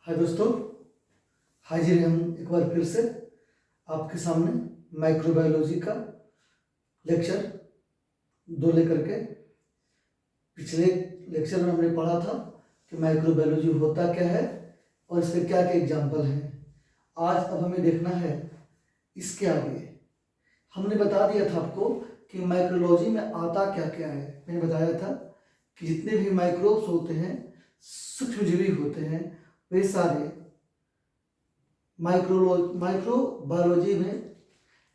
हाय दोस्तों, हाजिर हैं हम एक बार फिर से आपके सामने माइक्रोबायोलॉजी का लेक्चर 2 लेकर के। पिछले लेक्चर में हमने पढ़ा था कि माइक्रोबायोलॉजी होता क्या है और इसके क्या क्या एग्जाम्पल हैं। आज अब हमें देखना है इसके आगे। हमने बता दिया था आपको कि माइक्रोलॉजी में आता क्या क्या है। मैंने बताया था कि जितने भी माइक्रोब्स होते हैं, सूक्ष्मजीवी होते हैं, वे सारे माइक्रोबायोलॉजी में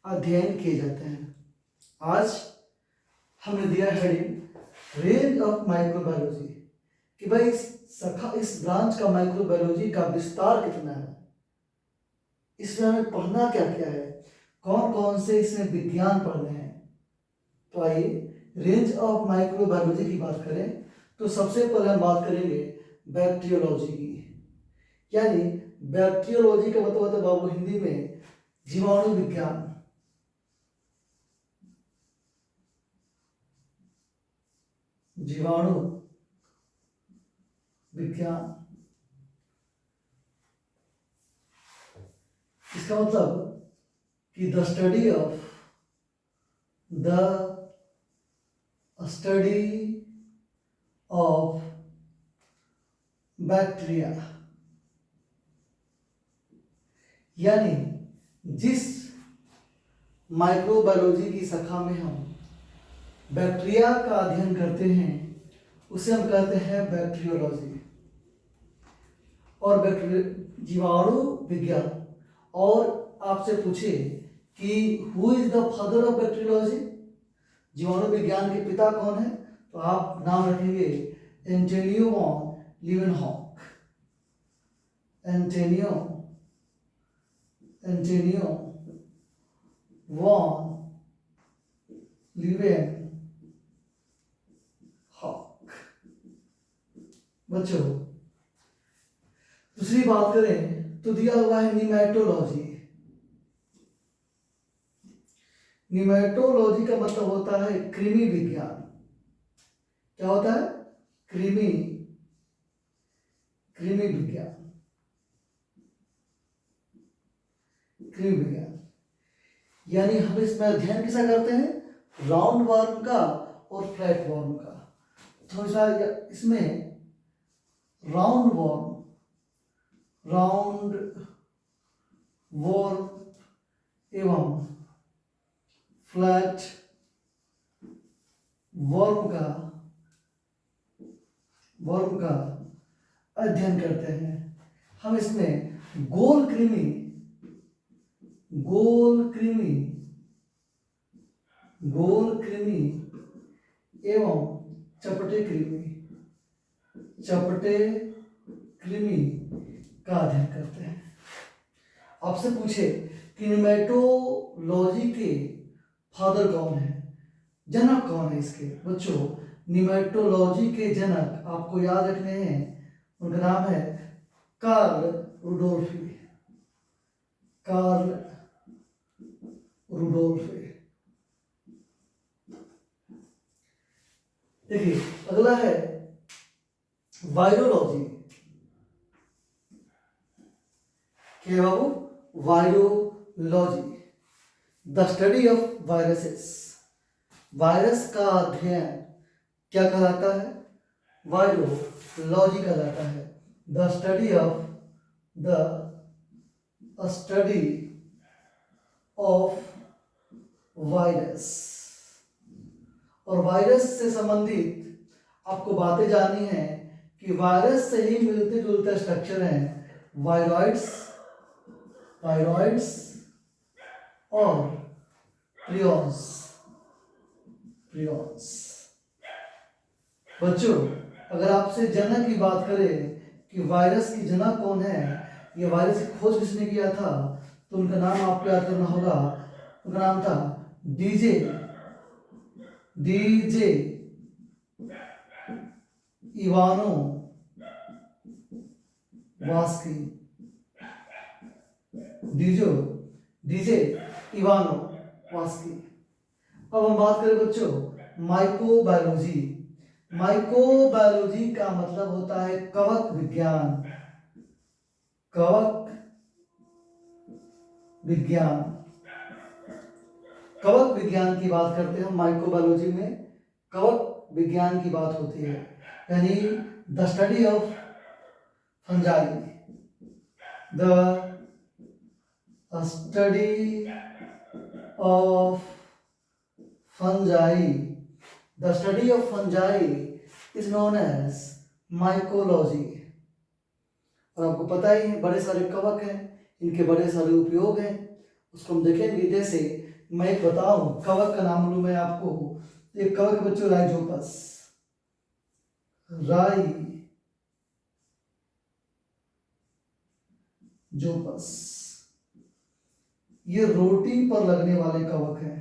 अध्ययन किए जाते हैं। आज हमने दिया हेडिंग रेंज ऑफ माइक्रोबायोलॉजी कि भाई इस ब्रांच का माइक्रोबायोलॉजी का विस्तार कितना है, इसमें हमें पढ़ना क्या क्या है, कौन कौन से इसमें विज्ञान पढ़ने हैं। तो आइए रेंज ऑफ माइक्रोबायोलॉजी की बात करें तो सबसे पहले हम बात करेंगे बैक्टीरियोलॉजी की। यानी बैक्टीरियोलॉजी का मतलब होता है बाबू हिंदी में जीवाणु विज्ञान। जीवाणु विज्ञान इसका मतलब कि द स्टडी ऑफ बैक्टीरिया, यानी जिस माइक्रोबायोलॉजी की शाखा में हम बैक्टीरिया का अध्ययन करते हैं उसे हम कहते हैं बैक्टीरियोलॉजी। और जीवाणु विज्ञान। और आपसे पूछे कि who is the father of bacteriology, जीवाणु विज्ञान के पिता कौन है, तो आप नाम रखेंगे Antonio von Leeuwenhoek. Antonio von Leeuwenhoek. बच्चों, दूसरी बात करें तो दिया हुआ है निमेटोलॉजी। निमेटोलॉजी का मतलब होता है कृमि विज्ञान। क्या होता है? कृमि विज्ञान। कृमि विज्ञान यानी हम इसमें अध्ययन किसा करते हैं, राउंड वर्म का और फ्लैट वर्म का। तो इसमें राउंड वर्म एवं फ्लैट वर्म का अध्ययन करते हैं। हम इसमें गोल कृमि एवं चपटे कृमि का अध्ययन करते हैं। आपसे पूछे कि निमेटोलॉजी के फादर कौन है, जनक कौन है इसके। बच्चों, निमेटोलॉजी के जनक आपको याद रखने हैं, उनका नाम है कार्ल रुडोल्फी। देखिए, अगला है वायरोलॉजी। क्या बाबू? Virology, the study of viruses. Virus का अध्ययन क्या कहलाता है? वायरोलॉजी कहलाता है। The study of virus. और वायरस से संबंधित आपको बातें जाननी है कि वायरस से ही मिलते जुलते स्ट्रक्चर हैं वायरॉइड्स और प्रियॉन्स। बच्चों, अगर आपसे जनक की बात करें कि वायरस की जनक कौन है, ये वायरस की खोज किसने किया था, तो उनका नाम आपको याद करना होगा। उनका नाम था डीजे इवानोवास्की। डीजे इवानोवास्की। अब हम बात करें बच्चों माइक्रोबायोलॉजी का मतलब होता है कवक विज्ञान। कवक विज्ञान। कवक विज्ञान की बात करते हैं माइक्रोबायोलॉजी में, कवक विज्ञान की बात होती है, यानी the study of fungi, the study of fungi, the study of fungi is known as mycology. और आपको पता ही है बड़े सारे कवक हैं, इनके बड़े सारे उपयोग हैं, उसको हम देखेंगे। जैसे मैं एक बताऊं, कवक का नाम लूं मैं आपको, एक कवक बच्चों राइजोपस, राइजोपस, ये रोटी पर लगने वाले कवक हैं।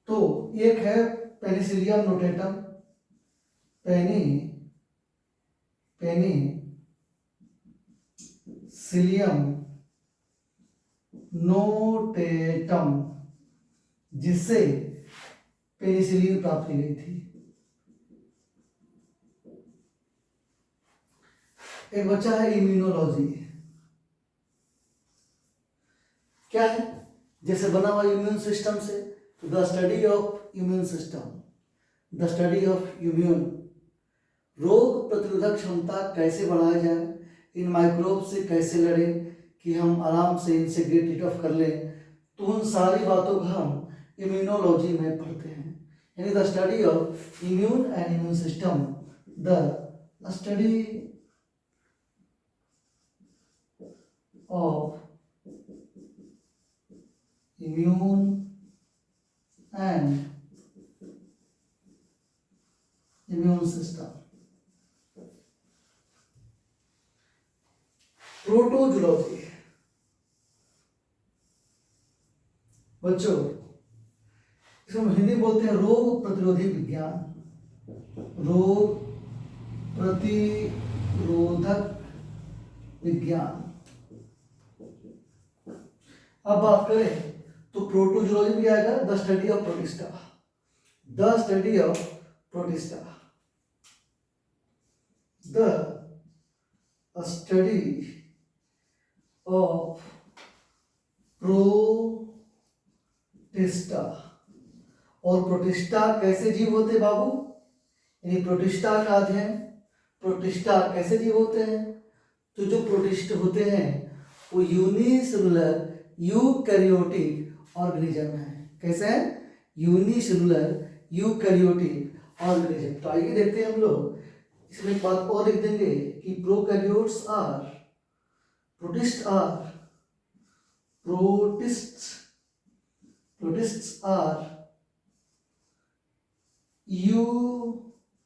तो एक है पेनिसिलियम नोटेटम, पेनिसिलियम नोटेटम, जिससे पेनिसिलिन प्राप्त की गई थी। एक बच्चा है इम्यूनोलॉजी, क्या है? जैसे बना हुआ इम्यून सिस्टम से, the study of immune system, the study of immune, रोग प्रतिरोधक क्षमता कैसे बढ़ाया जाए, इन माइक्रोब से कैसे लड़े कि हम आराम से इनसे गेट रिड ऑफ कर लें। तो उन सारी बातों को हम इम्यूनोलॉजी में पढ़ते हैं, यानी the study of immune and immune system, the study of immune and immune system। Protozoology बच्चों, इसको हम हिंदी में बोलते हैं रोग प्रतिरोधी विज्ञान, रोग प्रतिरोधक विज्ञान। अब बात करें तो प्रोटोजोलॉजी में क्या आएगा? The study of protista, the study of protista, the study of protista. और प्रोटिस्टा कैसे जीव होते बाबू? यानी प्रोटिस्टा का अध्ययन, प्रोटिस्टा कैसे जीव होते हैं? तो जो प्रोटिस्ट होते हैं वो यूनिसेलुलर यूकैरियोटिक ऑर्गेनिज्म है। कैसे है? Unicellular eukaryotic organism. तो आइए देखते हैं हम लोग, इसमें एक बात और लिख देंगे कि prokaryotes are, protist are, protists are eukaryotic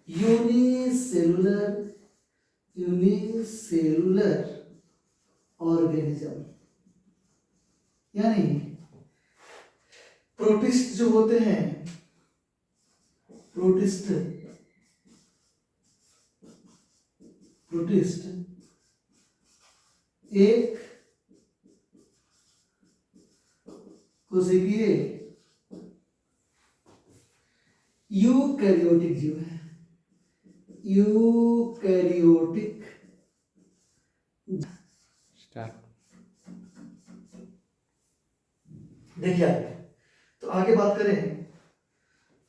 unicellular organism. यानी प्रोटिस्ट जो होते हैं, प्रोटिस्ट एक कोशिकीय यूकैरियोटिक जीव है, यूकैरियोटिक। देखिए आगे, तो आगे बात करें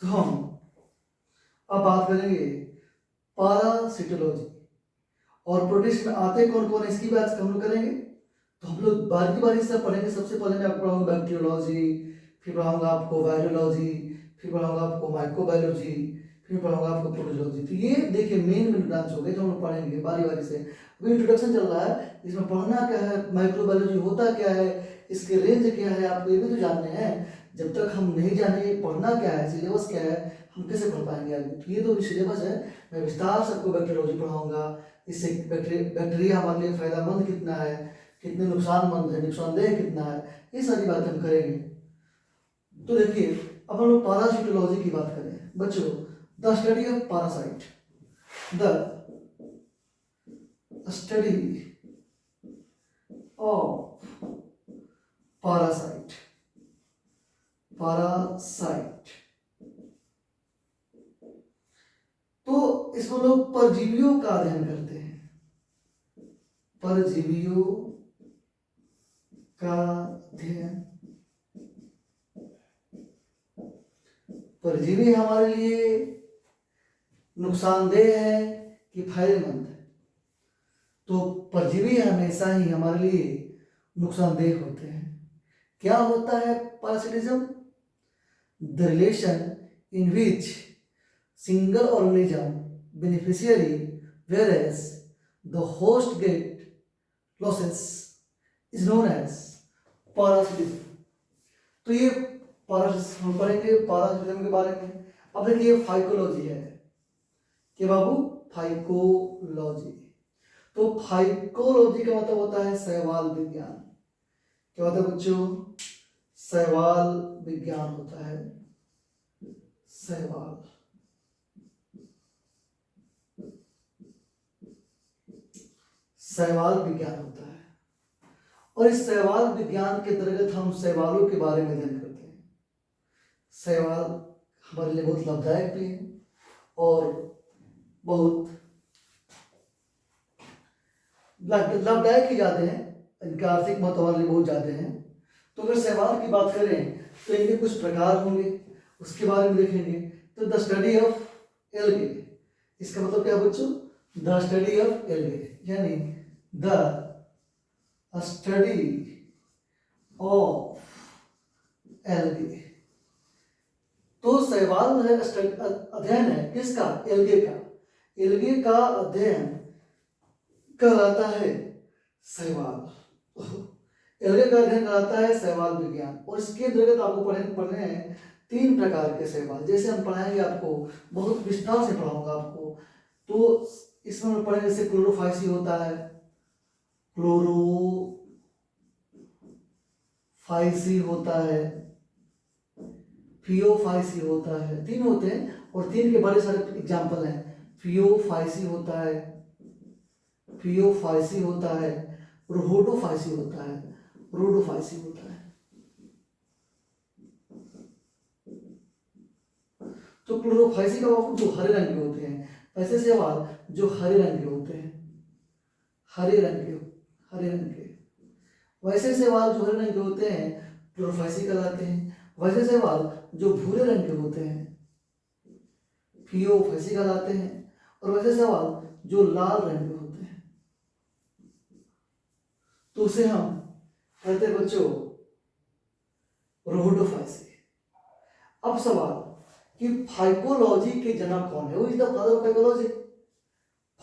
तो हम अब बात करेंगे पारासिटोलॉजी। और प्रोटिस्ट में आते कौन कौन है इसकी बात हम लोग करेंगे। तो हम लोग बारी से पढ़ेंगे। सबसे पहले मैं आपको पढ़ाऊंगा बैक्टीरियोलॉजी, फिर पढ़ाऊंगा आपको वायरोलॉजी, फिर पढ़ाऊंगा आपको माइक्रोबायोलॉजी, फिर पढ़ाऊंगा आपको प्रोटोजोलॉजी। तो ये देखिए मेन ब्रांच हो गए जो हम लोग पढ़ेंगे बारी से। अभी इंट्रोडक्शन चल रहा है, इसमें पढ़ना क्या है, माइक्रोबायोलॉजी होता क्या है, इसके रेंज क्या है, आपको ये भी तो जानने हैं। जब तक हम नहीं जाने पढ़ना क्या है, सिलेबस क्या है, हम कैसे पढ़ पाएंगे आगे। तो ये तो सिलेबस है, मैं विस्तार से आपको बैक्टीरियोलॉजी पढ़ाऊंगा। इससे बैक्टीरिया हमारे लिए फायदेमंद कितना है, कितने नुकसानमंद है, नुकसानदेह कितना है, ये सारी बातें हम करेंगे। तो देखिए अब हम लोग पारासिटोलॉजी की बात करें बच्चों, the study of parasite, the study of parasite, parasite. तो इसमें लोग परजीवियों का अध्ययन करते हैं, परजीवियों का अध्ययन। परजीवी हमारे लिए नुकसानदेह है कि फायदेमंद है? तो परजीवी हमेशा ही हमारे लिए नुकसानदेह होते हैं। क्या होता है parasitism? The relation in which single organism beneficiary whereas the host get losses is known as parasitism। तो ये हम पढ़ेंगे पैरासिटिज्म के बारे में। अब देखिए फाइकोलॉजी है कि बाबू फाइकोलॉजी। तो फाइकोलॉजी का मतलब होता है शैवाल विज्ञान। क्या होता है बच्चों? शैवाल विज्ञान होता है, शैवाल। शैवाल विज्ञान होता है और इस शैवाल विज्ञान के अंतर्गत हम शैवालों के बारे में अध्ययन करते हैं। शैवाल हमारे लिए बहुत लाभदायक भी है और बहुत लाभदायक ही जाते हैं, इनका आर्थिक महत्व हमारे लिए बहुत ज़्यादा है। तो अगर शैवाल की बात करें तो इनके कुछ प्रकार होंगे, उसके बारे में देखेंगे। तो द स्टडी ऑफ एल्गे, इसका मतलब क्या बच्चों? द स्टडी ऑफ एल्गे, यानी द स्टडी ऑफ एल्गे। तो शैवाल है अध्ययन है किसका? एल्गे का। एल्गे का अध्ययन कहलाता है शैवाल। एल्गे का अध्ययन कहलाता है शैवाल विज्ञान। और इसके अंतर्गत आपको पढ़ने हैं 3 प्रकार के शैवाल। जैसे हम पढ़ाएंगे आपको, बहुत विस्तार से पढ़ाऊंगा आपको। तो इसमें हम पढ़ेंगे जैसे क्लोरोफाइसी होता है, क्लोरोफाइसी होता है, फियोफाइसी होता है। 3 होते हैं और 3 के बड़े सारे एग्जाम्पल हैं। फियोफाइसी होता है, फियोफाइसी होता है, रोडोफाइसी होता है, रोडोफाइसी होता है। तो क्लोरोफाइसी का मतलब जो हरे रंग के होते हैं, वैसे शैवाल जो हरे रंग के होते हैं, हरे रंग के वैसे शैवाल जो हरे रंग के होते हैं क्लोरोफाइसी कहलाते हैं। वैसे शैवाल जो भूरे रंग के होते हैं फियोफाइसी कहलाते हैं। और वैसे शैवाल जो लाल रंग के होते हैं तो उसे हम कहते हैं बच्चों रोडोफाइसी। अब सवाल कि फाइकोलॉजी के जनक कौन है? वो is the father of phycology.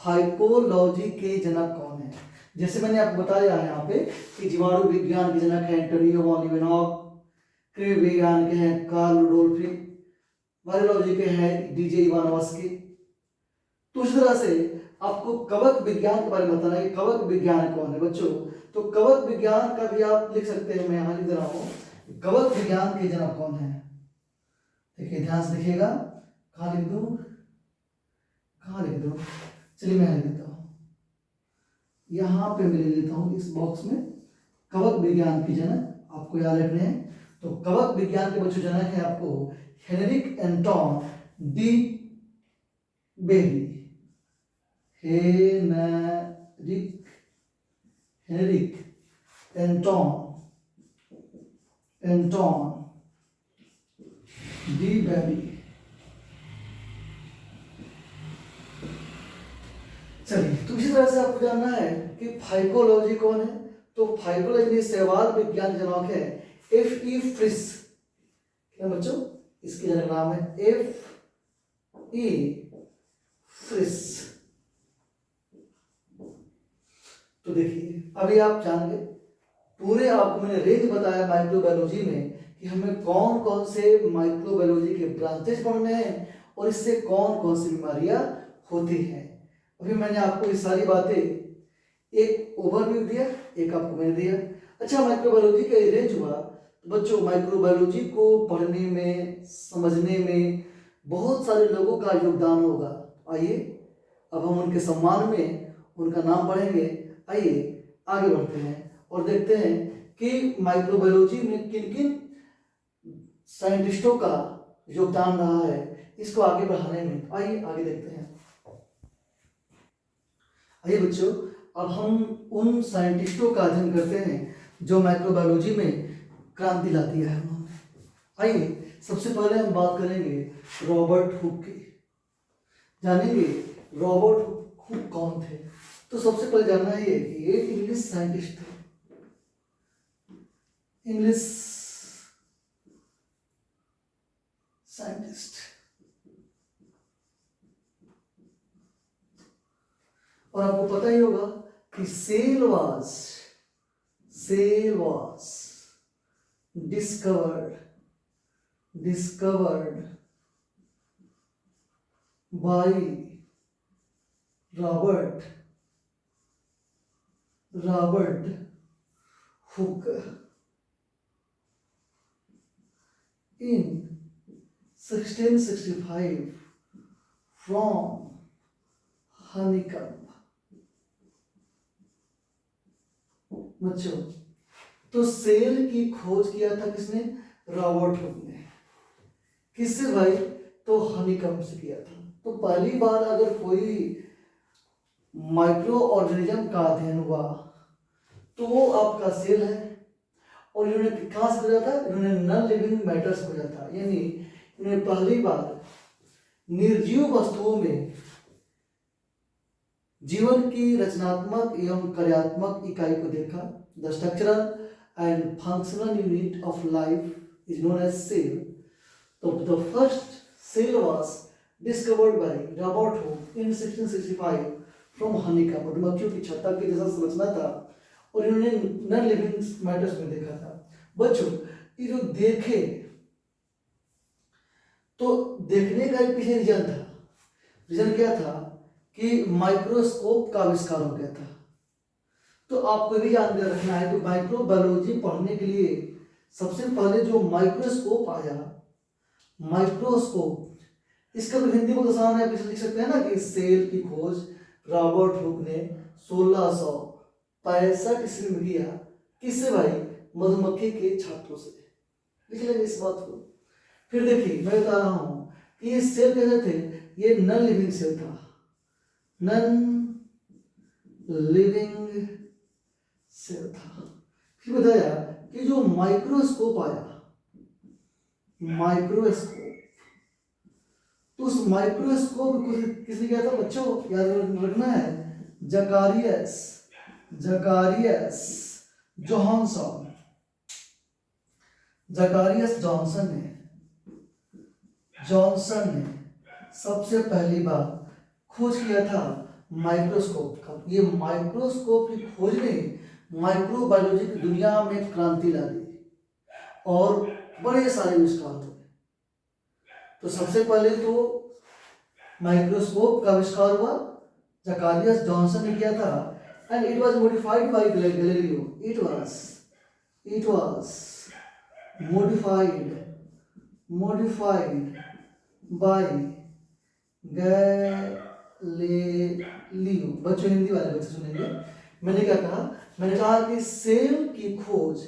Phycology के जनक कौन है? जैसे मैंने आपको बताया है यहाँ पे कि जीवाणु विज्ञान के जनक हैं एंटोनियो वॉन लीवेनॉक, क्रिया विज्ञान के हैं कार्ल रुडोल्फी, वायरोलॉजी के हैं डीजे इवानोव्स्की। तो उस तरह से आपको कवक विज्ञान के बारे में बताना है कि कवक विज्ञान कौन है बच्चों। तो कवक विज्ञान का भी आप लिख सकते हैं, मैं यहाँ लिख रहा हूँ कवक विज्ञान के जनक कौन है। देखिए ध्यान से देखिएगा, कहाँ लिख दूँ, कहाँ लिख दूँ? चलिए मैं लिख देता हूँ, यहाँ पे मैं लिख देता हूँ इस बॉक्स में। कवक विज्ञान के जनक आपको याद रखने हैं। तो कवक विज्ञान के बच्चों जनक है आपको Heinrich Anton de Bary. Heinrich Anton de Bary. चलिए, तो इसी तरह से आपको जानना है कि फाइकोलॉजी कौन है। तो फाइकोलॉजी में शैवाल विज्ञान जनक है एफ ई फ्रिस। क्या बच्चों? इसके जनक नाम है एफ ई फ्रिस। तो देखिए अभी आप जान गए, पूरे आपको मैंने रेंज बताया माइक्रोबायोलॉजी में कि हमें कौन कौन से माइक्रोबायोलॉजी के ब्रांचेस पढ़ने हैं और इससे कौन कौन सी बीमारियां होती हैं। अभी मैंने आपको ये सारी बातें एक ओवरव्यू दिया, एक आपको मैंने दिया। अच्छा, माइक्रोबायोलॉजी का रेंज हुआ तो बच्चों माइक्रोबायोलॉजी को पढ़ने में, समझने में बहुत सारे लोगों का योगदान होगा। आइए अब हम उनके सम्मान में उनका नाम पढ़ेंगे। आइए आगे बढ़ते हैं और देखते हैं कि माइक्रोबायोलॉजी में किन किन साइंटिस्टों का योगदान रहा है इसको आगे बढ़ाने में। आइए आगे देखते हैं। आइए बच्चों, अब हम उन साइंटिस्टों का अध्ययन करते हैं जो माइक्रोबायोलॉजी में क्रांति ला दिया है उन्होंने। आइए सबसे पहले हम बात करेंगे रॉबर्ट हुक की। जानेंगे रॉबर्ट हुक कौन थे। तो सबसे पहले जानना है ये कि एक इंग्लिश साइंटिस्ट थे, इंग्लिश साइंटिस्ट। और आपको पता ही होगा कि cell was discovered by Robert Hooke in 1665 from honeycomb। बच्चों, तो सेल की खोज किया था किसने? रॉबर्ट हुक ने। किससे भाई? तो हनीकम्ब से किया था। तो पहली बार अगर कोई माइक्रो ऑर्गेनिज्म का अध्ययन हुआ तो वो आपका सेल है। और इन्होंने कहाँ से खोजा था? इन्होंने नॉन लिविंग मैटर्स खोजा था, यानी इन्होंने पहली बार निर्जीव वस्तुओं में जीवन की रचनात्मक एवं कार्यात्मक इकाई को देखा। The structural and functional unit of life is known as cell. तो the first cell was discovered by Robert Hooke in 1665 from honeycomb. मधुमक्खियों की छत्ता की जैसा संरचना था और इन्होंने नॉन लिविंग मैटर्स में देखा था। बच्चों, ये जो देखे तो देखने का एक पीछे रीजन था। रीजन क्या था कि माइक्रोस्कोप का आविष्कार हो गया था। तो आपको भी याद रखना है कि माइक्रोबायोलॉजी पढ़ने के लिए सबसे पहले जो माइक्रोस्कोप आया, माइक्रोस्कोप, इसका तो हिंदी में आसान है, आप लिख सकते हैं ना कि सेल की खोज रॉबर्ट हुक ने 1665 ईस्वी में किया। किससे भाई? मधुमक्खी के छात्रों से। लिख लेंगे इस बात को। फिर देखिए मैं बता रहा हूं कि ये सेल कैसे थे। ये नॉन लिविंग सेल था, नॉन लिविंग सेल था। फिर बताया कि जो माइक्रोस्कोप आया, माइक्रोस्कोप, तो उस माइक्रोस्कोप को किसने किया था बच्चों? याद रखना है, जकारियस जॉनसन ने सबसे पहली बार खोज किया था माइक्रोस्कोप का। ये माइक्रोस्कोप की खोज ने माइक्रोबायोलॉजी की दुनिया में क्रांति ला दी और बड़े सारे आविष्कार हुए। तो सबसे पहले तो माइक्रोस्कोप का आविष्कार हुआ, जकारियस जॉनसन ने किया था, and it was modified by Galileo. It was modified by Galileo. बच्चों, हिंदी वाले बच्चे सुनेंगे। मैंने क्या कहा? मैंने कहा कि सेल की खोज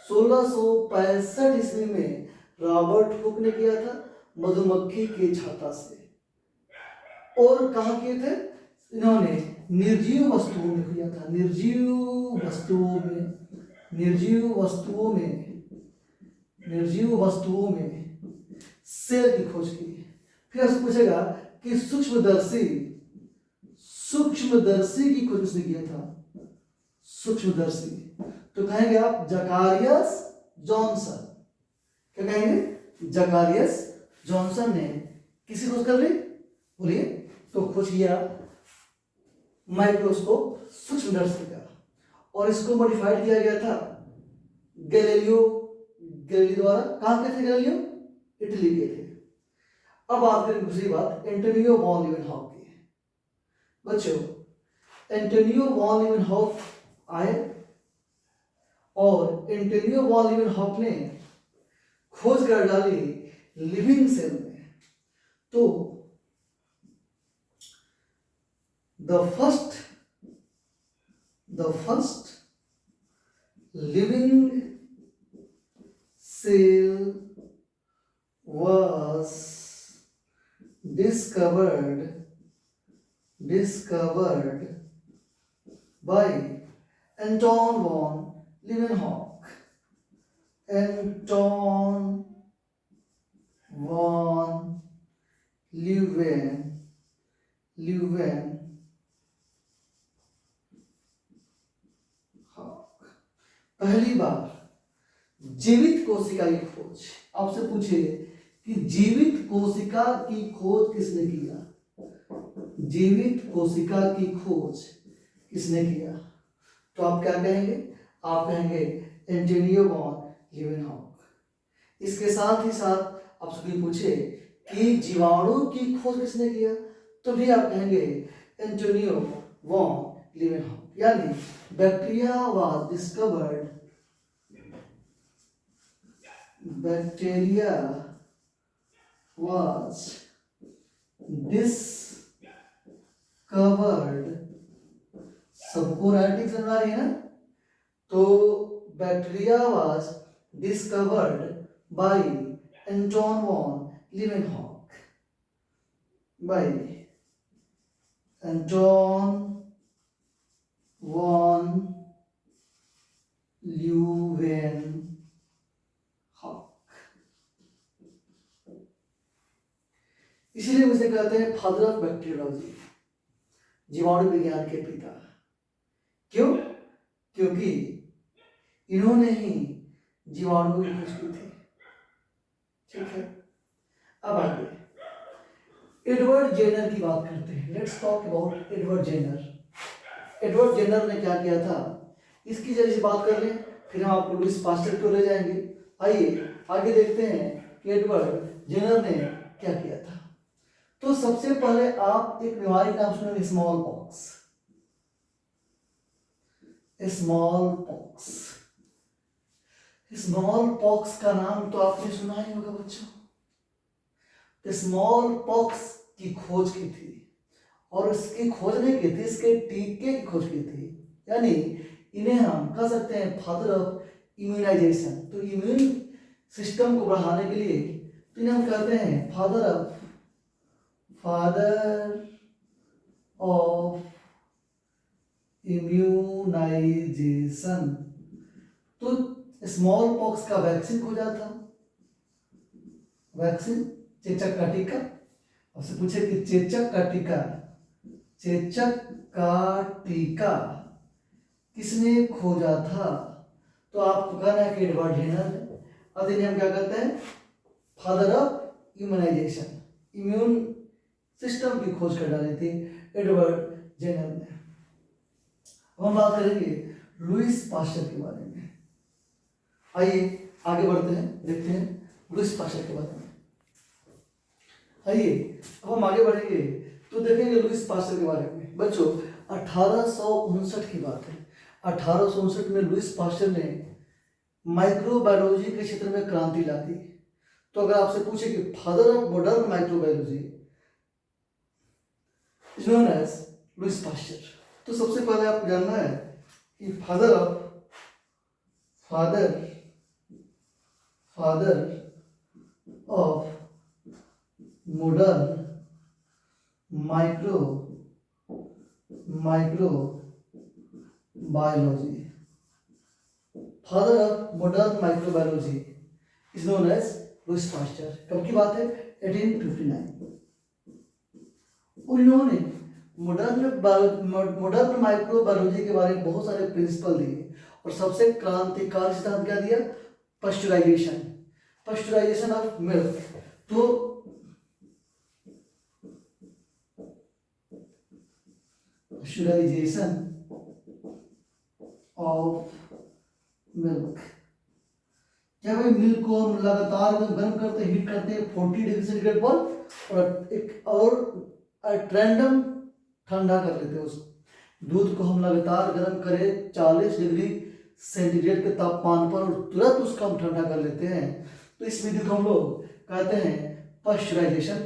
1665 ईस्वी में रॉबर्ट हुक ने किया था मधुमक्खी के छत्ता से। और कहाँ किए थे? इन्होंने निर्जीव वस्तुओं में किया था, निर्जीव वस्तुओं में सेल की खोज की। फिर आपसे पूछेगा कि सूक्ष्मदर्शी की खोज किसने किया था? सूक्ष्मदर्शी, तो कहेंगे आप जकारियस जॉनसन। क्या कहेंगे? जकारियस जॉनसन ने किसी खोज कर ली? बोलिए। तो खोज किया माइक्रोस्कोप सूक्ष्मदर्शी का, और इसको मॉडिफाइड किया गया था गैलीलियो द्वारा। कहाँ के थे गैलीलियो? इटली के थे। अब बात करें दूसरी बात, एंटोनियो वॉन लीवेनहॉक की। बच्चों, एंटोनियो वॉन लीवेनहॉक आए और एंटोनियो वॉन लीवेनहॉक ने खोज कर डाली लिविंग सेल में। तो the first living cell was discovered by Anton von Leeuwenhoek. Anton von Leeuwenhoek। पहली बार जीवित कोशिका की खोज। आपसे पूछे कि जीवित कोशिका की खोज किसने किया? जीवित कोशिका की खोज किसने किया? तो आप क्या कहेंगे? आप कहेंगे एंटोनियो वॉन लीeuwenhoek। इसके साथ ही साथ आपसे कोई पूछे कि जीवाणु की खोज किसने किया, तो भी आप कहेंगे एंटोनियो वॉन लीeuwenhoek। यानी bacteria was discovered, bacteria was discovered, सबको राइटिंग समझ आ रही है ना? तो bacteria was discovered by Anton van Leeuwenhoek, by Anton van Leeuwenhoek. इसीलिए उसे कहते हैं फादर ऑफ बैक्टीरियोलॉजी, जीवाणु विज्ञान के पिता। क्यों? क्योंकि इन्होंने ही जीवाणु की खोज की थी। ठीक है, अब आगे एडवर्ड जेनर की बात करते हैं। Let's talk about Edward Jenner. Edward Jenner ने क्या किया था, इसकी जल्दी से बात कर लें, फिर हम आपको लुईस पास्चर को ले जाएंगे। आइए आगे देखते हैं कि एडवर्ड जेनर ने क्या किया था। तो सबसे पहले आप एक बीमारी का नाम सुनेंगे, small pox. Small pox, small pox का नाम तो आपने सुना ही होगा बच्चों। स्मॉल पॉक्स की खोज की थी, और इसकी खोज नहीं की थी, इसके टीके की खोज की थी। यानी इन्हें हम कह सकते हैं फादर ऑफ इम्यूनाइजेशन। तो इम्यून सिस्टम को बढ़ाने के लिए तो इन्हें हम कहते हैं फादर ऑफ इम्यूनाइजेशन। तो स्मॉल पॉक्स का वैक्सीन खोजा था, वैक्सीन चेचक का टीका। आपसे पूछे कि चेचक का टीका किसने खोजा था, तो आपको कहना है कि एडवर्ड जेनर ने। अब इन्हें हम क्या कहते हैं, father of immunization, immune system की खोज कर डाली थी एडवर्ड जेनर ने। अब हम बात करेंगे लुईस पास्चर के बारे में। आइए आगे बढ़ते हैं, देखते हैं लुईस पास्चर के बारे में। आइए अब हम आगे बढ़ेंगे तो देखेंगे लुईस पास्चर के बारे में। बच्चों 1859 की बात है। 1859 में लुईस पास्चर ने माइक्रोबायोलॉजी के क्षेत्र में क्रांति ला दी। तो अगर आपसे पूछे कि father of modern microbiology is known as Louis Pasteur, तो सबसे पहले आपको जानना है कि father of modern microbiology, father of modern microbiology is known as Louis Pasteur. कब की बात है? 1859। और इन्होंने मॉडर्न माइक्रोबायोलॉजी के बारे में बहुत सारे प्रिंसिपल दिए, और सबसे क्रांतिकारी सिद्धांत क्या दिया? Pasteurisation of milk. तो पास्चुराइजेशन ऑफ मिल्क, क्या भाई मिल्क को हम लगातार गर्म करते हैं, हीट करते हैं 40 डिग्री सेंटीग्रेड पर, और एक और रैंडम ठंडा कर लेते हैं उसको। दूध को हम लगातार गर्म करें 40 डिग्री सेंटीग्रेड के तापमान पर, और तुरंत उसको हम ठंडा कर लेते हैं। तो इस विधि को हम लोग कहते हैं पास्चुराइजेशन,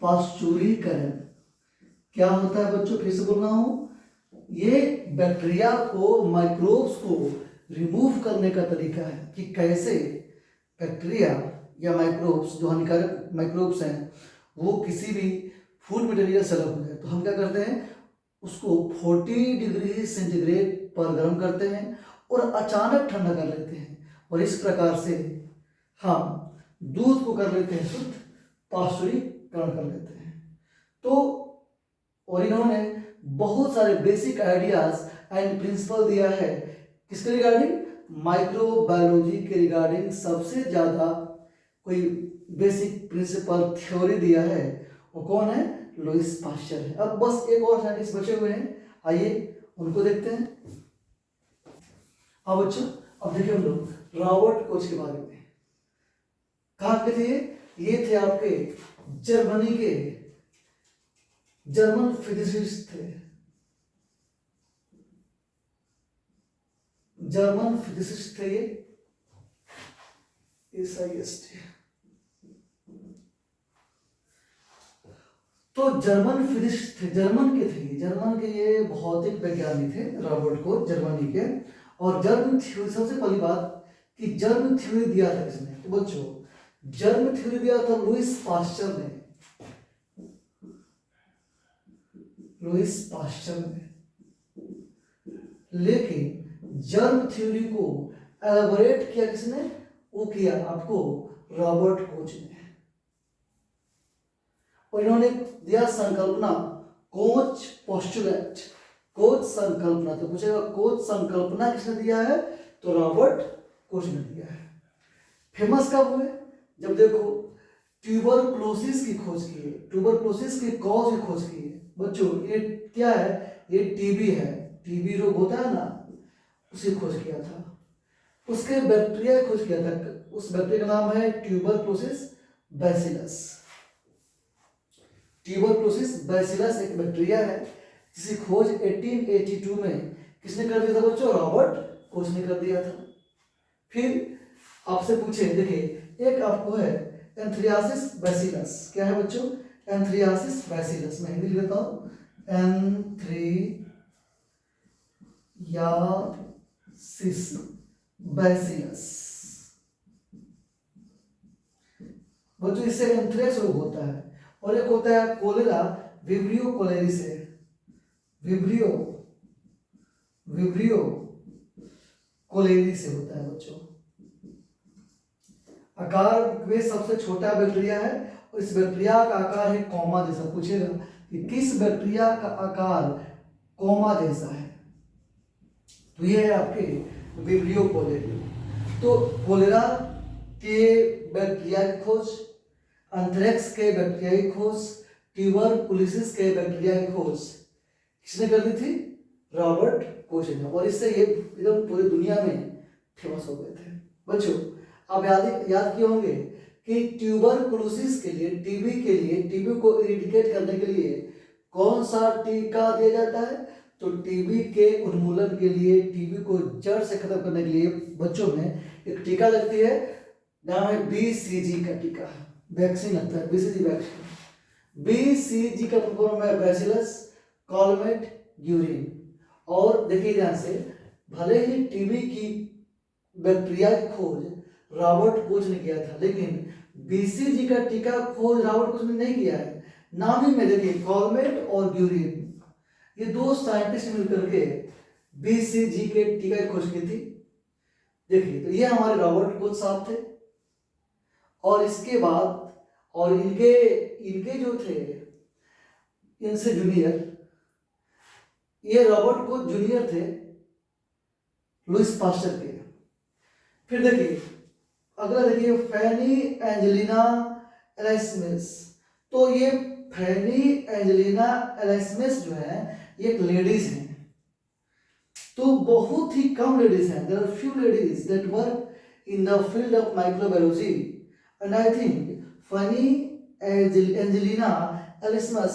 पास्चुरीकरण। क्या होता है बच्चों? फिर से बोल रहा हूं, ये बैक्टीरिया को, माइक्रोब्स को रिमूव करने का तरीका है कि कैसे बैक्टीरिया या माइक्रोब्स, जो हानिकारक माइक्रोब्स हैं, वो किसी भी फूड मटेरियल से अलग हो जाए तो हम क्या करते हैं, उसको 40 डिग्री सेंटीग्रेड पर गर्म करते हैं और अचानक ठंडा कर लेते हैं, और इस प्रकार से हम दूध को कर लेते हैं शुद्ध, पाश्चुरीकरण कर लेते हैं। तो और इन्होंने बहुत सारे बेसिक आइडियाज एंड प्रिंसिपल दिया है किसके रिगार्डिंग, माइक्रोबायोलॉजी के रिगार्डिंग सबसे ज़्यादा कोई बेसिक प्रिंसिपल थ्योरी दिया है वो कौन है, लुईस पाश्चर है। अब बस एक और साइंटिस्ट बचे हुए हैं, आइए उनको देखते हैं। अब बच्चों अब देखिए हम लोग रॉबर्ट कोच के बारे में। कहाँ के थे ये थे आपके जर्मनी के जर्मन फिजिसिस्ट थे, जर्मन फिजिसिस्ट थे ये, SIST। तो जर्मन फिजिसिस्ट थे, जर्मन के थे, जर्मन के ये भौतिक वैज्ञानिक थे रॉबर्ट कोच, जर्मनी के। और जर्म थ्योरी, सबसे पहली बात कि जर्म थ्योरी दिया था किसने, तो बच्चों जर्म थ्योरी दिया था लुईस पाश्चर ने, लुईस पाश्चर ने। लेकिन जर्म थ्योरी को एलाबोरेट किया किसने, वो किया आपको रॉबर्ट कोच ने। और इन्होंने दिया संकल्पना कोच पोस्टुलेट, कोच संकल्पना। तो पूछेगा कोच संकल्पना किसने दिया है, तो रॉबर्ट कोच ने दिया है। फेमस कब हुए, जब देखो ट्यूबरक्लोसिस की खोज की है, ट्यूबरक्लोसिस की कॉज की खोज की है। बच्चों ये क्या है, ये टीबी है, टीबी रोग होता है ना, उसी खोज किया था, उसके बैक्टीरिया की खोज किया था। उस बैक्टीरिया का नाम है ट्यूबरक्लोसिस बैसिलस। ट्यूबरक्लोसिस बैसिलस एक बैक्टीरिया है जिसकी खोज 1882 में किसने कर दिया था बच्चों, रॉबर्ट कोच ने कर दिया था। फिर आपसे पूछे, देखिए एक आपको है एंथ्रियासिस बैसिलस, क्या है बच्चों, एंथ्रियासिस बैसिलस। मैं हिंदी लिखता हूँ, एंथ्रियासिस बैसिलस। बच्चों इससे एंथ्रेक्स रोग होता है, और एक होता है कोलेरा, विब्रियो कोलेरिस है, विब्रियो विब्रियो कोलेरी से होता है बच्चों। आकार में सबसे छोटा बैक्टीरिया है, और इस बैक्टीरिया का आकार है कॉमा जैसा। पूछेगा कि किस बैक्टीरिया का आकार कॉमा जैसा है, तो ये है आपके विब्रियो कोलेरी। तो कोलेरा के बैक्टीरिया की खोज, एंथ्रेक्स के बैक्टीरिया की खोज, ट्यूबरकुलोसिस के बैक्टीरिया की खोज किसने कर दी थी, रॉबर्ट कोच ने। और इससे ये एकदम पूरी दुनिया में फेमस हो गए थे। बच्चों आप याद किए होंगे कि ट्यूबरकुलोसिस के लिए, टीबी के लिए, टीबी को इरेडिकेट करने के लिए कौन सा टीका दिया जाता है, तो टीबी के उन्मूलन के लिए, टीबी को जड़ से खत्म करने के लिए बच्चों में एक टीका लगती है, नाम है BCG का टीका, वैक्सीन लगता है, BCG वैक्सीन। BCG का फॉर्म है बैसिलस कॉलमेट यूरिन। और देखिए ध्यान से, भले ही टीबी की बैक्टीरिया की खोज रॉबर्ट कोच ने किया था, लेकिन BCG का टीका खोज रॉबर्ट कोच ने नहीं किया है। नाम ही में देखिए कॉलमेट और यूरिन, ये दो साइंटिस्ट मिलकर के BCG के टीका की खोज की थी। देखिए तो ये हमारे रॉबर्ट कोच साहब थे। और इसके बाद और इनके जो थे, इनसे जूनियर, ये रॉबर्ट कोच जूनियर थे लुईस पाश्चर के। फिर देखिए अगला देखिए फैनी एंजेलिना एरास्मिस। तो ये फैनी एंजेलिना एरास्मिस जो है ये एक लेडीज हैं, तो बहुत ही कम लेडीज हैं, there are few ladies that work in the field of microbiology, and I think Fanny Angelina Erasmus,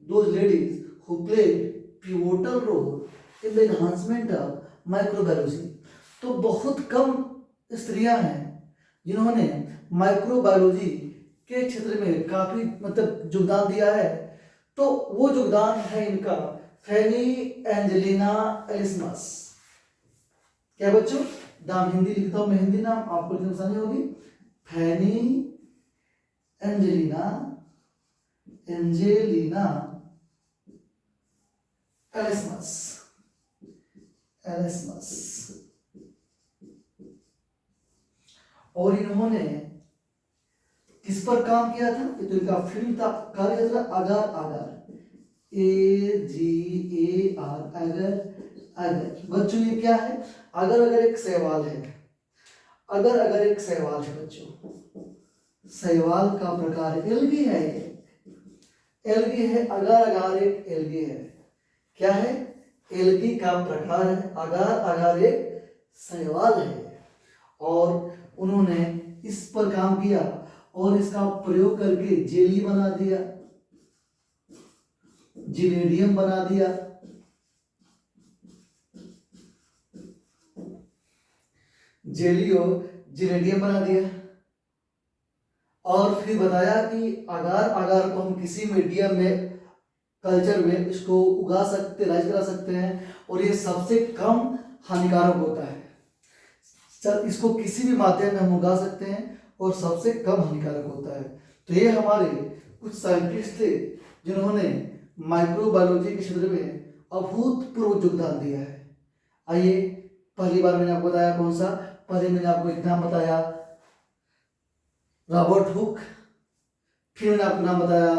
those ladies who played pivotal role in the enhancement of microbiology। तो बहुत कम स्त्रियां हैं जिन्होंने माइक्रोबायोलॉजी के क्षेत्र में काफी मतलब योगदान दिया है। तो वो योगदान है इनका फैनी एंजेलिना एरास्मिस। क्या बच्चों, नाम हिंदी लिखता हूं मैं, हिंदी नाम आपको लिखने में आसानी होगी, फैनी एंजेलिना एंजेलिना एलिसमस, एलिसमस। और इन्होंने किस पर काम किया था? तो इनका फील्ड था, कार्य था अगर अगर, AGAR, अगर अगर। बच्चों ये क्या है? अगर अगर एक सवाल है, अगर अगर एक सवाल है बच्चों, सवाल का प्रकार एलगी है, एलगी है, अगर अगर एक एलगी है। क्या है? एलगी का प्रकार है, अगर अगर एक सवाल है। और उन्होंने इस पर काम किया और इसका प्रयोग करके जेली बना दिया, जिलेडियम बना दिया, जेली और जिलेडियम बना दिया। और फिर बताया कि अगर अगर को हम किसी मीडियम में, कल्चर में इसको उगा सकते, राइज करा सकते हैं, और ये सबसे कम हानिकारक होता है। सर इसको किसी भी माध्यम में हम उगा सकते हैं और सबसे कम हानिकारक होता है। तो ये हमारे कुछ साइंटिस्ट थे जिन्होंने माइक्रोबायोलॉजी के क्षेत्र में अभूतपूर्व योगदान दिया है। आइए, पहली बार मैंने आपको बताया कौन सा? पहले मैंने आपको एक नाम बताया रॉबर्ट हुक, फिर मैंने आपको नाम बताया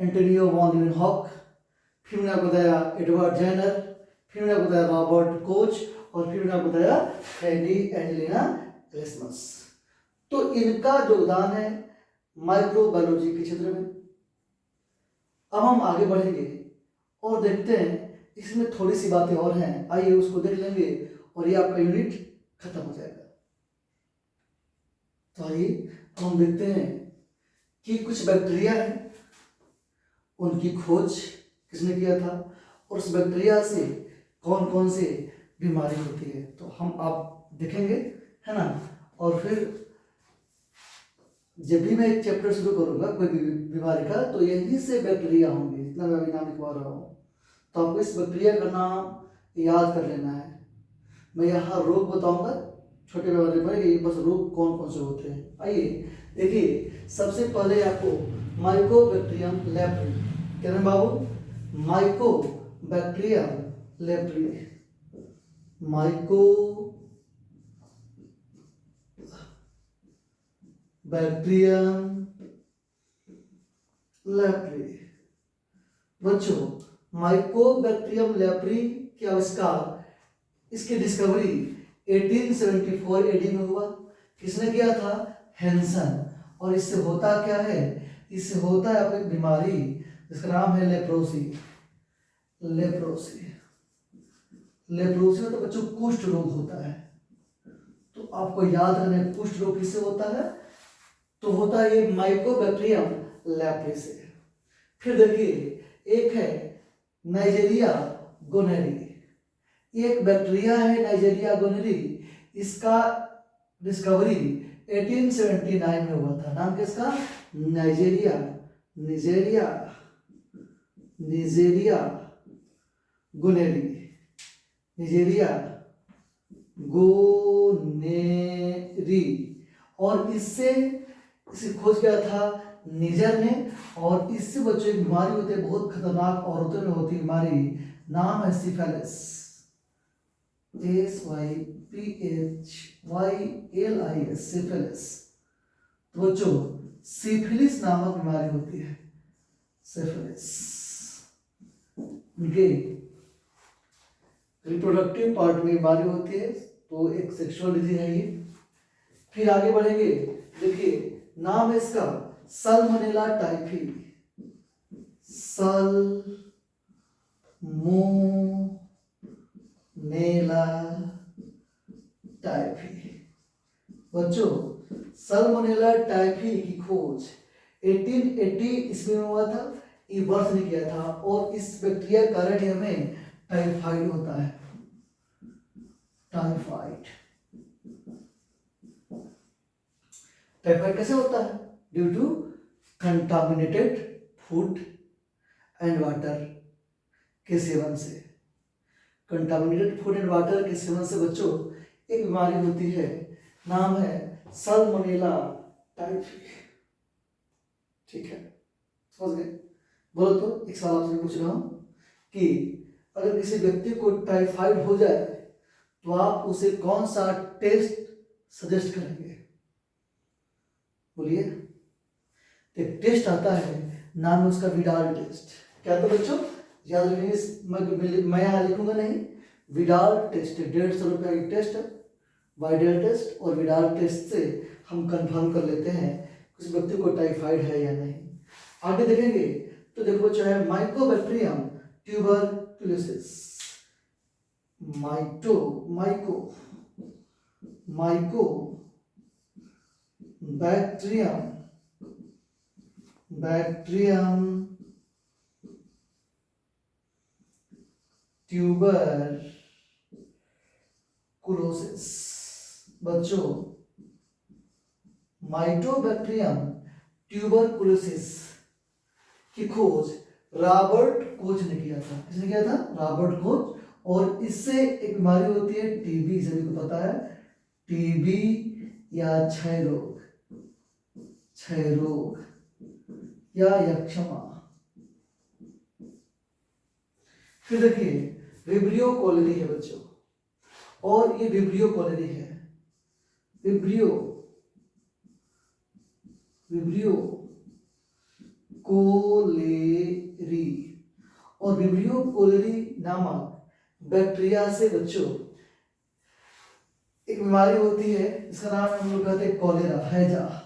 एंटोनियो वॉन लीeuwenhoek, फिर मैंने आपको बताया एडवर्ड जेनर, फिर मैंने आपको बताया रॉबर्ट कोच, और फिर मैंने आपको बताया एंजेलिना एलिसमस। तो इनका योगदान है माइक्रोबायोलॉजी के क्षेत्र में। अब हम आगे बढ़ेंगे और देखते हैं, इसमें थोड़ी सी बातें और हैं, आइए उसको देख लेंगे और ये आपका यूनिट खत्म हो जाएगा। तो आइए हम देखते हैं कि कुछ बैक्टीरिया हैं, उनकी खोज किसने किया था, और उस बैक्टीरिया से कौन कौन से बीमारी होती है। तो हम आप देखेंगे, है ना। और फिर जब भी मैं एक चैप्टर शुरू करूंगा कोई भी बीमारी का, तो यही से बैक्टीरिया होंगे, इतना मैं अभी नाम लिखवा रहा हूँ। तो आपको इस बैक्टीरिया का नाम याद कर लेना है। मैं यहाँ रोग बताऊंगा छोटे बीमारी पर, ये बस रोग कौन कौन से होते हैं। आइए देखिए, सबसे पहले आपको माइकोबैक्टीरियम लेप्री, क्या नाम बाबू? Mycobacterium leprae, Mycobacterium leprae. बच्चों, माइकोबैक्टीरियम लेप्री के आविष्कार, इसकी डिस्कवरी 1874 एडी में हुआ। किसने किया था? हेंसन। और इससे होता क्या है? इससे होता है आपको एक बीमारी जिसका नाम है लेप्रोसी। लेप्रोसी, लेप्रोसी में तो बच्चों कुष्ठ रोग होता है। तो आपको याद रखना, कुष्ठ रोग किससे होता है? तो होता है ये माइकोबैक्टीरियम लेप्री से। फिर देखिए, एक है नाइजीरिया गोनेरी, एक बैक्टीरिया है नाइजीरिया गोनेरी, इसका डिस्कवरी 1879 में हुआ था। नाम किसका? नाइजीरिया, निजेरिया, निजेरिया गोनेरी, निजेरिया गोनेरी। और इसे खोज किया था निजर ने। और इससे बच्चों एक बीमारी होती है बहुत खतरनाक, औरतों में होती है बीमारी, नाम है सिफिलिस, SYPHYLIS, सिफिलिस। तो बच्चों सिफिलिस नामक बीमारी होती है, सिफिलिस। उनके रिप्रोडक्टिव पार्ट में बीमारी होती है, तो एक सेक्सुअल डिजीज है ये। फिर आगे बढ़ेंगे, देखिए नाम है इसका साल्मोनेला टाइफी, साल्मोनेला टाइफी। बच्चों साल्मोनेला टाइफी की खोज 1880 ईस्वी में हुआ था, ये बर्थ ने किया था। और इस बैक्टीरिया के कारण हमें टाइफाइड होता है, टाइफाइड। टाइफाइड कैसे होता है? Due to contaminated food and water के सेवन से। कंटामिनेटेड फूड एंड वाटर के सेवन से बच्चों एक बीमारी होती है, नाम है साल्मोनेला टाइफी। ठीक है, समझ गए? बोलो तो एक सवाल आपसे पूछ रहा हूँ कि अगर किसी व्यक्ति को टाइफाइड हो जाए तो आप उसे कौन सा टेस्ट सजेस्ट करेंगे? बोलिए। एक टेस्ट आता है, नाम है उसका विडाल टेस्ट। क्या था बच्चों? याद रखेंगे, मैं यहाँ लिखूंगा नहीं। विडाल टेस्ट, 150 रुपये की टेस्ट, वाइडल टेस्ट और विडाल टेस्ट से हम कंफर्म कर लेते हैं उस व्यक्ति को टाइफाइड है या नहीं। आगे देखेंगे तो देखो, चाहे माइकोबैक्टीरियम ट्यूबरकुलोसिस, बैक्टीरियम ट्यूबरकुलोसिस। बच्चों, माइटोबैक्टीरियम ट्यूबरकुलोसिस की खोज रॉबर्ट कोच ने किया था। किसने किया था? Robert Koch. और इससे एक बीमारी होती है टीबी, सभी को पता है, टीबी या क्षय रोग या यक्षमा। फिर देखिए, विब्रियो कोलेरी है बच्चों, और ये विब्रियो कोलेरी है, विब्रियो कोलेरी। और विब्रियो कोलेरी नामक बैक्टीरिया से बच्चों एक बीमारी होती है, इसका नाम हम लोग कहते हैं कॉलेरा, हैजा।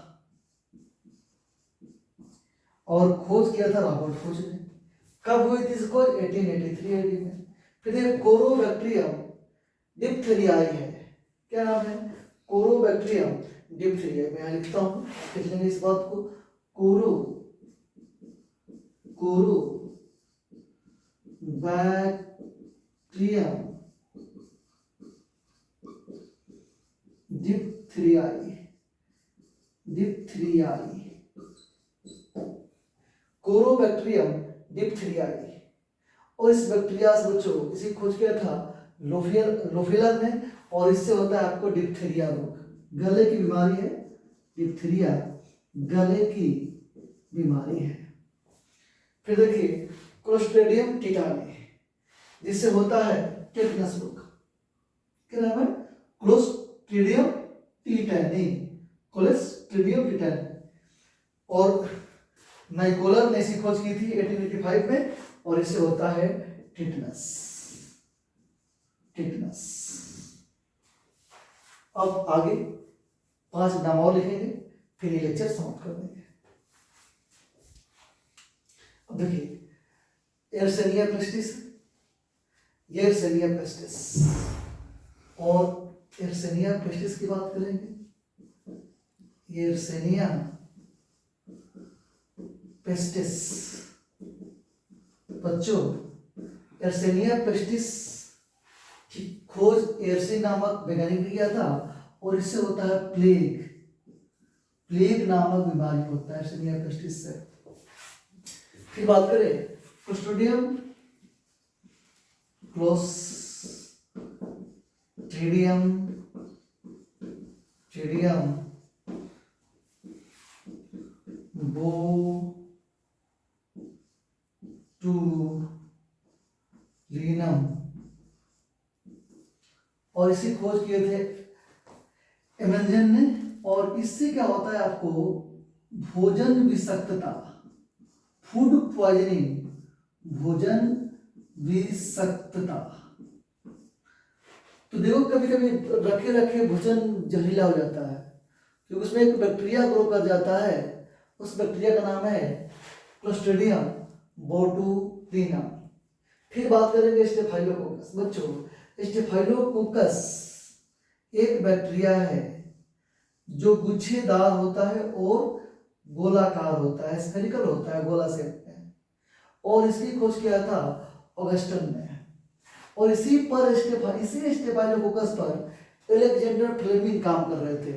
और खोज किया था रॉबर्ट कोच ने। कब हुई थी इसको? 1883 AD में। फिर ये कोरोबैक्टीरियम डिप्थेरियाई है। क्या नाम है? कोरोबैक्टीरियम डिप्थेरियाई। मैं यहाँ लिखता हूँ, लिख लेंगे इस बात को। कोरोबैक्टीरियम डिप्थेरियाई, कोरोबैक्टीरियम डिप्थेरियाई। और इस बैक्टीरिया से बच्चों इसी खोज किया था लोफेलर ने, और इससे होता है आपको डिप्थेरिया रोग, गले की बीमारी है डिप्थेरिया, गले की बीमारी है। फिर देखिए, क्लोस्ट्रिडियम टिटानी, जिससे होता है टेटनस रोग। क्या नाम है? Clostridium tetani, Clostridium tetani. और नाइकोलर ने इसी खोज की थी 1885 में, और इससे होता है टिटनस। अब आगे 5 नाम और लिखेंगे, फिर ये लेक्चर समाप्त कर देंगे। अब देखिए, एयरसेनिया पेस्टिस, और एयरसेनिया पेस्टिस की बात करेंगे। एयरसेनिया पेस्टिस बच्चों, एयरसेनिया पेस्टिस की खोज एयरसी नामक वैज्ञानिक ने किया था, और इससे होता है प्लेग नामक बीमारी होता है एयरसेनिया पेस्टिस से। फिर बात करें क्लोस्ट्रिडियम बोटुलिनम, और इसी खोज किए थे एमेंजन ने। और इससे क्या होता है आपको? भोजन विषाक्तता, फूड पॉइजनिंग, भोजन विषाक्तता। तो देखो, कभी कभी रखे भोजन जहरीला हो जाता है, क्योंकि उसमें एक बैक्टीरिया ग्रो कर जाता है। उस बैक्टीरिया का नाम है क्लोस्ट्रिडियम बोटुलिनम। फिर बात करेंगे स्टेफाइलोकोकस। बच्चों, स्टेफाइलोकोकस एक बैक्टीरिया है जो गुच्छेदार होता है और गोलाकार होता है, स्फेरिकल होता है, गोला शेप में। और इसकी खोज किया था ऑगस्टन ने। और इसी स्टेफाइलोकोकस पर एलेक्जेंडर फ्लेमिंग काम कर रहे थे,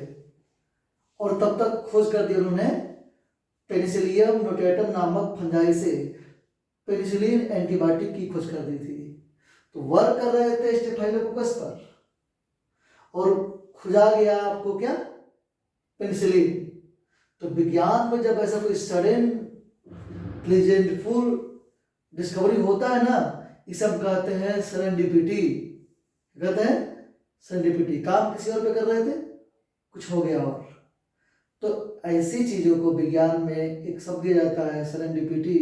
और तब तक खोज कर दी उन्होंने पेनिसिलियम नोटेटम नामक फंजाई से पेनिसिलिन एंटीबायोटिक की खोज कर दी थी। तो वर्क कर रहे थे स्टेफाइलोकोकस पर, और खुजा गया आपको क्या? पेनिसिलिन। तो विज्ञान में जब ऐसा कोई सडन प्लेजेंटफुल डिस्कवरी होता है ना, ये सब कहते हैं सेरेंडिपिटी। कहते हैं सेरेंडिपिटी। काम किसी और पे कर रहे थे, कुछ हो गया और। तो ऐसी चीजों को विज्ञान में एक शब्द दिया जाता है सेरेंडिपिटी।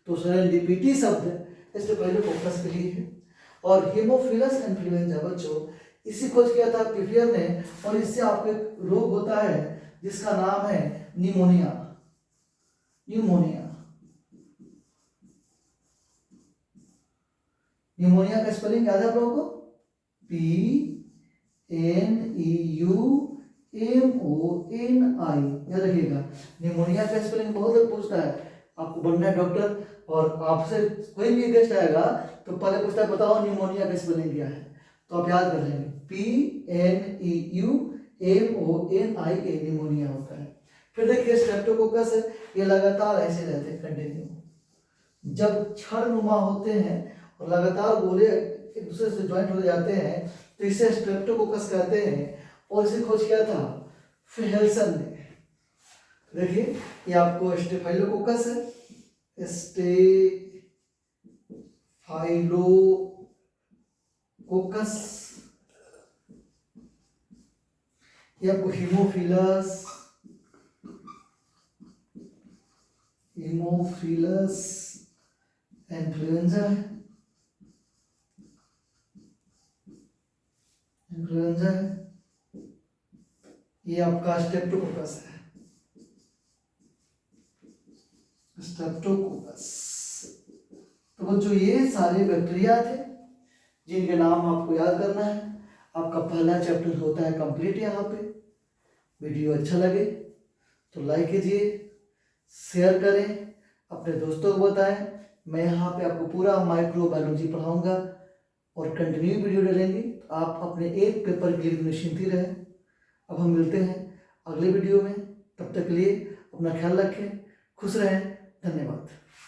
तो सेरेंडिपिटी शब्द इसलिए पहले फोकस के लिए है। और हीमोफिलस इन्फ्लुएंजा बच्चों, इसी खोज किया था पिफियर ने, और इससे आपको एक रोग होता है जिसका नाम है निमोनिया। न्यूमोनिया। न्यूमोनिया का स्पेलिंग याद है आप लोगों को? PNEUMONI, याद रखिएगा। निमोनिया का स्पेलिंग बहुत लोग पूछता है, आपको बनना है डॉक्टर और आपसे कोई भी गेस्ट आएगा तो पहले पूछता है बताओ निमोनिया का स्पेलिंग क्या है, तो आप याद कर लेंगे PNEUMONIA, निमोनिया होता है। फिर देखिए स्ट्रेप्टोकोकस है, ये लगातार ऐसे रहते हैं कंटिन्यू, जब क्षणनुमा होते हैं और लगातार गोले एक दूसरे से ज्वाइंट हो जाते हैं तो इसे स्ट्रेप्टोकोकस कहते हैं। और इसे खोज किया था फेहेल्सन ने। देखिए ये आपको स्टेफाइलोकोकस है, स्टेफाइलोकोकस। ये आपको हीमोफिलस इन्फ्लुएंजा है, ये आपका स्ट्रेप्टोकोकस है, स्ट्रेप्टोकोकस। तो बच्चों ये सारे बैक्टीरिया थे जिनके नाम आपको याद करना है। आपका पहला चैप्टर होता है कंप्लीट। यहाँ पे वीडियो अच्छा लगे तो लाइक कीजिए, शेयर करें, अपने दोस्तों को बताएं। मैं यहाँ पे आपको पूरा माइक्रोबायोलॉजी पढ़ाऊंगा और कंटिन्यू वीडियो डालेंगे, तो आप अपने एक पेपर के लिए निश्चिंत ही रहें। अब हम मिलते हैं अगले वीडियो में, तब तक के लिए अपना ख्याल रखें, खुश रहें, धन्यवाद।